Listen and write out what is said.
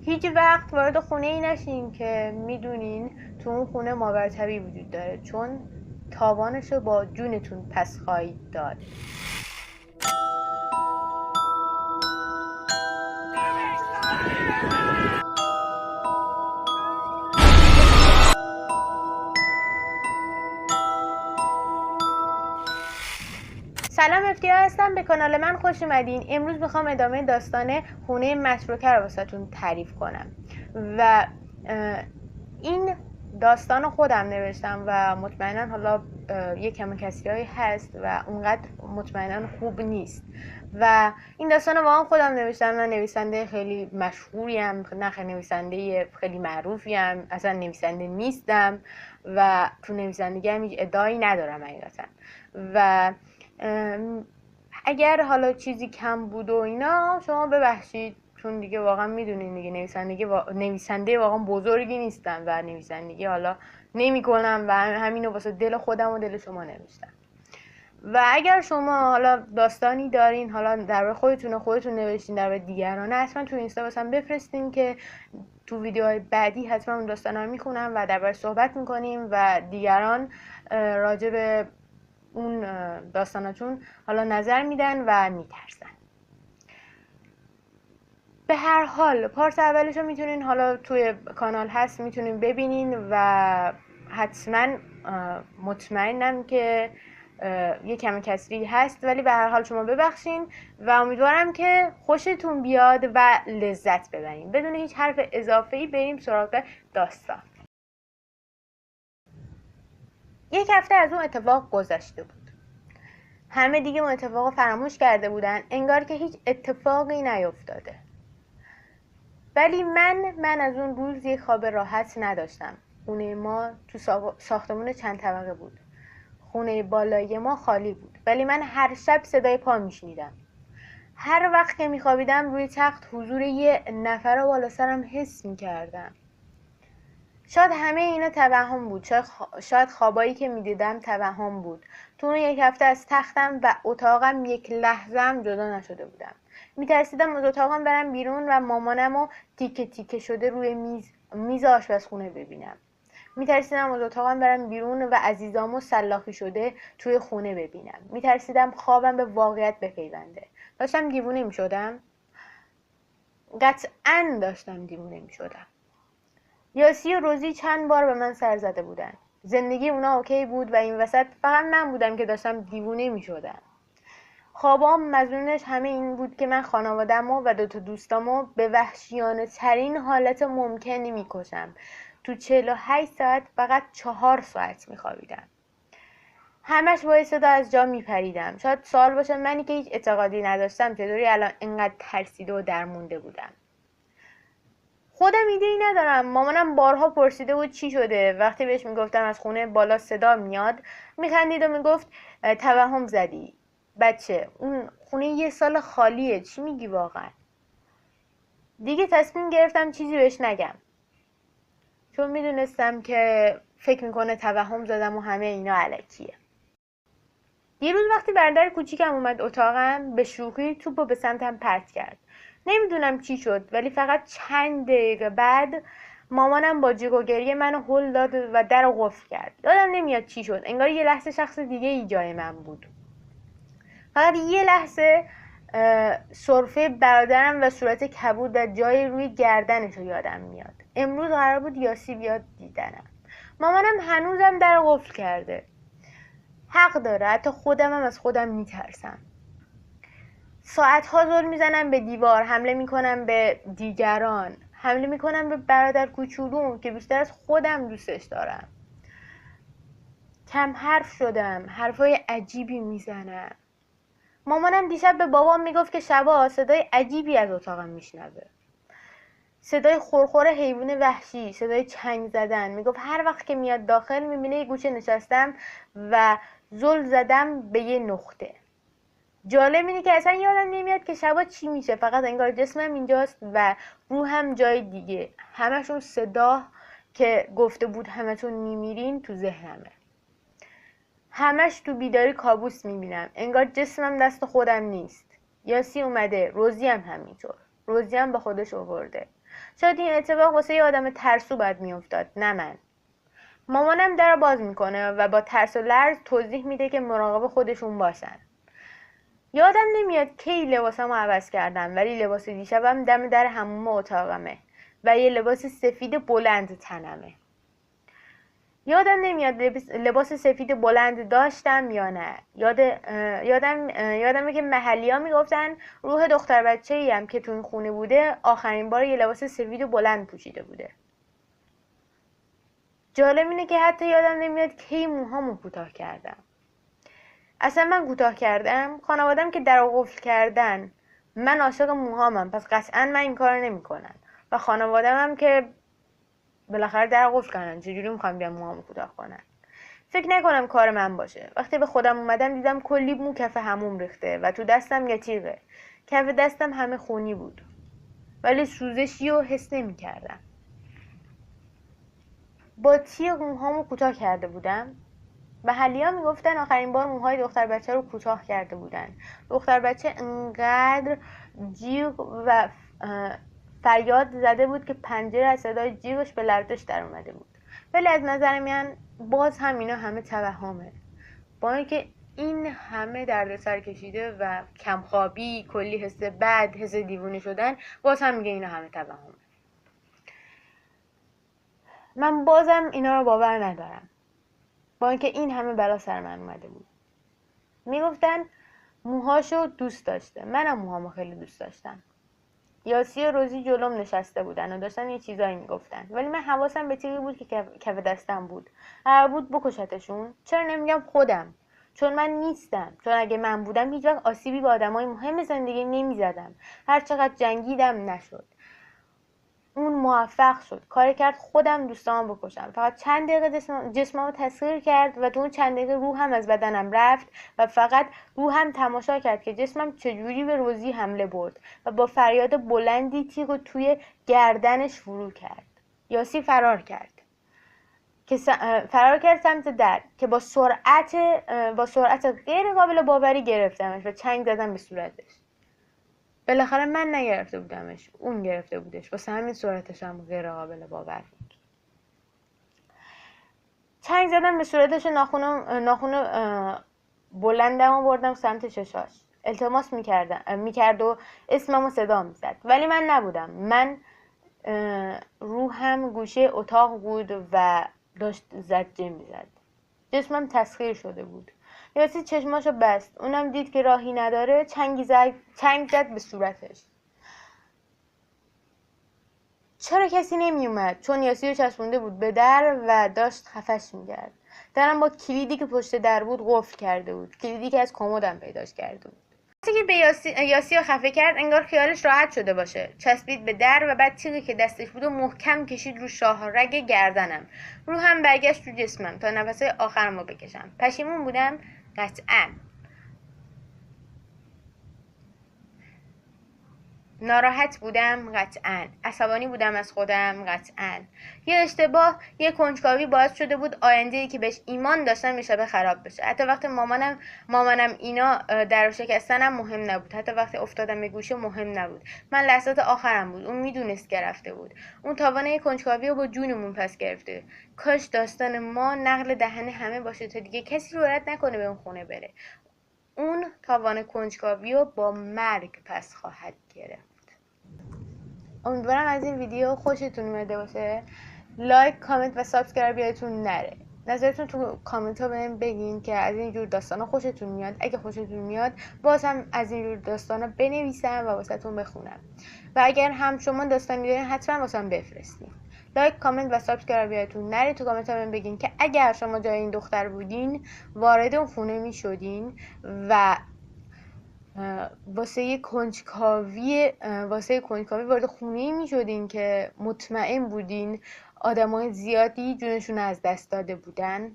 هیچ وقت وارد خونه ای نشین که میدونین تو اون خونه ماورطبی وجود داره، چون تاوانشو با جونتون پس خواهید داد. سلام، افتیا هستم. به کانال من خوش اومدین. امروز میخوام ادامه داستان خونه متروکه رو واسهتون تعریف کنم و این داستان خودم نوشتم و مطمئنا حالا یه کم کسری هست و اونقدر مطمئنا خوب نیست و این داستان واقعا خودم نوشتم. من نویسنده خیلی مشهوریم، نه نویسنده خیلی معروفیم، اصلا نویسنده نیستم و تو نویسندگی هم هیچ ادعایی ندارم حقیقتا. و اگر حالا چیزی کم بود و اینا شما ببخشید، چون دیگه واقعا میدونین دیگه نویسنده واقعا بزرگی نیستم و نویسندگی حالا نمی کنم و همینو واسه دل خودم و دل شما نوشتم. و اگر شما حالا داستانی دارین، حالا در خودتون نوشتین، در دیگرانه، حتما تو اینستا واسم بفرستین که تو ویدیوهای بعدی حتما اون داستانا رو میخونم و دربارش صحبت میکنیم و دیگران راجع به اون داستاناتون حالا نظر میدن و میترسن. به هر حال پارت اولش رو میتونین، حالا توی کانال هست، میتونین ببینین و حتما مطمئنم که یه کم کسری هست، ولی به هر حال شما ببخشین و امیدوارم که خوشتون بیاد و لذت ببرین. بدون هیچ حرف اضافه‌ای بریم سراغ داستان. یک هفته از اون اتفاق گذشته بود. همه دیگه اون اتفاق فراموش کرده بودن، انگار که هیچ اتفاقی نیفتاده. ولی من از اون روز یه خواب راحت نداشتم. خونه ما تو ساختمون چند طبقه بود. خونه بالای ما خالی بود، ولی من هر شب صدای پا میشنیدم. هر وقت که میخوابیدم روی تخت حضور یه نفر رو بالا سرم حس میکردم. شاید همه اینا توهم بود، شاید خوابایی که میدیدم توهم بود. تو اون یک هفته از تختم و اتاقم یک لحظه‌ام جدا نشده بودم. میترسیدم از اتاقم برم بیرون و مامانمو تیکه تیکه شده روی میز آشپزخونه ببینم. میترسیدم از اتاقم برم بیرون و عزیزامو سلاخی شده توی خونه ببینم. میترسیدم خوابم به واقعیت بپیونده. داشتم دیوونه میشدم. قطعاً داشتم دیوونه میشدم. یاسی و روزی چند بار به من سر زده بودن. زندگی اونا اوکی بود و این وسط فقط من بودم که داشتم دیوونه می شدم. خوابام مظنونش همه این بود که من خانواده‌مو و 2 دوستامو به وحشیانه ترین حالت ممکنی می کشم. تو 48 ساعت فقط 4 ساعت می خوابیدم. همش با صدا از جا می پریدم. شاید سوال باشه منی که هیچ اعتقادی نداشتم چطوری الان اینقدر ترسیده و درمونده بودم. خودم ایده‌ای ندارم. مامانم بارها پرسیده بود چی شده. وقتی بهش میگفتم از خونه بالا صدا میاد، میخندید و میگفت توهم زدی بچه، اون خونه 1 سال خالیه، چی میگی واقعا؟ دیگه تصمیم گرفتم چیزی بهش نگم، چون میدونستم که فکر میکنه توهم زدم و همه اینا الکیه. دیروز وقتی برادر کوچیکم اومد اتاقم، به شوخی توپو به سمتم پرت کرد. نمیدونم چی شد، ولی فقط چند دقیقه بعد مامانم با جیغ و گریه منو هل داد و در رو قفل کرد. یادم نمیاد چی شد، انگار یه لحظه شخص دیگه ای جای من بود. فقط یه لحظه سرفه برادرم و صورت کبود و جای روی گردنش رو یادم میاد. امروز قرار بود یاسی بیاد دیدنم. مامانم هنوزم در رو قفل کرده. حق داره، حتی خودم هم از خودم میترسم. ساعتها زل میزنم به دیوار، حمله میکنم به دیگران، حمله میکنم به برادر کوچولوم که بیشتر از خودم دوستش دارم. کم حرف شدم، حرفای عجیبی میزنم. مامانم دیشب به بابام میگفت که شبا صدای عجیبی از اتاقم میشنوه. صدای خورخور حیوان وحشی، صدای چنگ زدن. میگفت هر وقت که میاد داخل میبینه یه گوشه نشستم و زل زدم به یه نقطه. جالب اینه که اصلا یادم نمیاد که شبا چی میشه، فقط انگار جسمم اینجاست و روحم جای دیگه. همشون صدا که گفته بود همتون میمیرین تو ذهنمه. همش تو بیداری کابوس میبینم، انگار جسمم دست خودم نیست. یاسی اومده، روزی هم همینطور. روزی هم با خودش آورده. شاید این اتفاق واسه یه آدم ترسو باید میافتاد، نه من. مامانم در باز میکنه و با ترس و لرز توضیح میده که مراقب خودشون باشن. یادم نمیاد کی لباسمو عوض کردم، ولی لباس دیشبم دم در حموم اتاقمه و یه لباس سفید بلند تنمه. یادم نمیاد لباس سفید بلند داشتم یا نه. یادمه که محلی‌ها میگفتن روح دختر بچه‌ای هم که تو این خونه بوده آخرین بار یه لباس سفید بلند پوشیده بوده. جالب اینه که حتی یادم نمیاد کی موهامو کوتاه کردم. اصلا من کوتاه کردم؟ خانواده‌ام که در قفل کردن. من عاشق موهامم، پس قطعا من این کارو نمی‌کنم. و خانواده‌ام هم که بالاخره در قفل کردن، چجوری میخوام بیام موهامو کوتاه کنن؟ فکر نکنم کار من باشه. وقتی به خودم اومدم دیدم کلی مو کف حموم ریخته و تو دستم یه تیغه. کف دستم همه خونی بود، ولی سوزشی رو حس نمی‌کردم. با تیغ موهامو کوتاه کرده بودم. محلی‌ها میگفتن آخرین بار موهای دختر بچه رو کوتاه کرده بودن. دختر بچه انقدر جیغ و فریاد زده بود که پنجره از صدای جیغش به لرزش در اومده بود. ولی از نظر من باز هم اینا همه توهمه. با اینکه این همه دردسر کشیده و کمخوابی، کلی حس بد، حس دیوونه شدن، باز هم میگه اینا همه توهمه. من بازم اینا رو باور ندارم. با اینکه این همه بلا سر من اومده بود. میگفتن موهاشو دوست داشته. منم موهامو خیلی دوست داشتم. یاسی و روزی جلوم نشسته بودن و داشتن یه چیزایی میگفتن، ولی من حواسم به تیغی بود که کف دستم بود. قرار بود بکشتشون. چرا نمیگم خودم؟ چون من نیستم. چون اگه من بودم هیچ وقت آسیبی به آدمای مهم زندگی نمیزدم. هر چقدر جنگیدم نشد. اون موفق شد، کاری کرد خودم دوستامو بکشم. فقط چند دقیقه جسممو تسخیر کرد و تو اون چند دقیقه روحم از بدنم رفت و فقط روحم تماشا کرد که جسمم چجوری به روزی حمله برد و با فریاد بلندی تیغو توی گردنش فرو کرد. یاسی فرار کرد سمت در که با سرعت غیر قابل باوری گرفتمش و چنگ زدم به صورتش. بالاخره من نگرفته بودمش، اون گرفته بودش. واسه همین سرعتش هم غیر قابل باور بود. چنگ زدم به صورتش، ناخون بلندمو بردم سمت چشاش. التماس میکرد و اسممو صدا میزد، ولی من نبودم. من روحم گوشه اتاق بود و داشت زجه میزد. جسمم تسخیر شده بود. یاسی چشماشو بست. اونم دید که راهی نداره. چنگ زد به صورتش. چرا کسی نمی اومد؟ چون یاسی رو چسبونده بود به در و داشت خفش می‌کرد. درم با کلیدی که پشت در بود قفل کرده بود. کلیدی که از کمدم پیداش کرده بود. وقتی که به یاسی رو خفه کرد انگار خیالش راحت شده باشه. چسبید به در و بعد تیغی که دستش بود و محکم کشید رو شاهرگ گردنم. روحم برگشت تو جسمم تا نفسای آخرمو بکشم. پشیمون بودم؟ قطعاً. ناراحت بودم؟ قطعاً. عصبانی بودم از خودم؟ قطعاً. یه اشتباه، یه کنجکاوی باعث شده بود آینده‌ای که بهش ایمان داشتم یه شبه خراب بشه. حتی وقتی مامانم اینا درو شکستنم مهم نبود. حتی وقتی افتادم به گوشه مهم نبود. من لحظات آخرم بود. اون میدونست که رفته بود. اون تاوانه کنجکاوی رو با جونمون پس گرفته. کاش داستان ما نقل دهن همه باشه تا دیگه کسی جرئت نکنه به اون خونه بره. اون تاوان کنجکاوی رو با مرگ پس خواهد گرفت. امیدوارم از این ویدیو خوشتون اومده باشه. لایک، کامنت و سابسکرایب یادتون نره. نظرتون تو کامنت ها بهم بگین که از این جور داستانا خوشتون میاد. اگه خوشتون میاد باز هم از این جور داستانا بنویسم و واسهتون بخونم. و اگر هم شما داستانی دارین حتما واسم بفرستین. لایک، کامنت و سابسکرایب یادتون نره. تو کامنت ها بهم بگین که اگر شما جای این دختر بودین وارد اون خونه میشدین و واسه کنجکاوی وارد خونه‌ای میشدین که مطمئن بودین آدمای زیادی جونشون از دست داده بودن.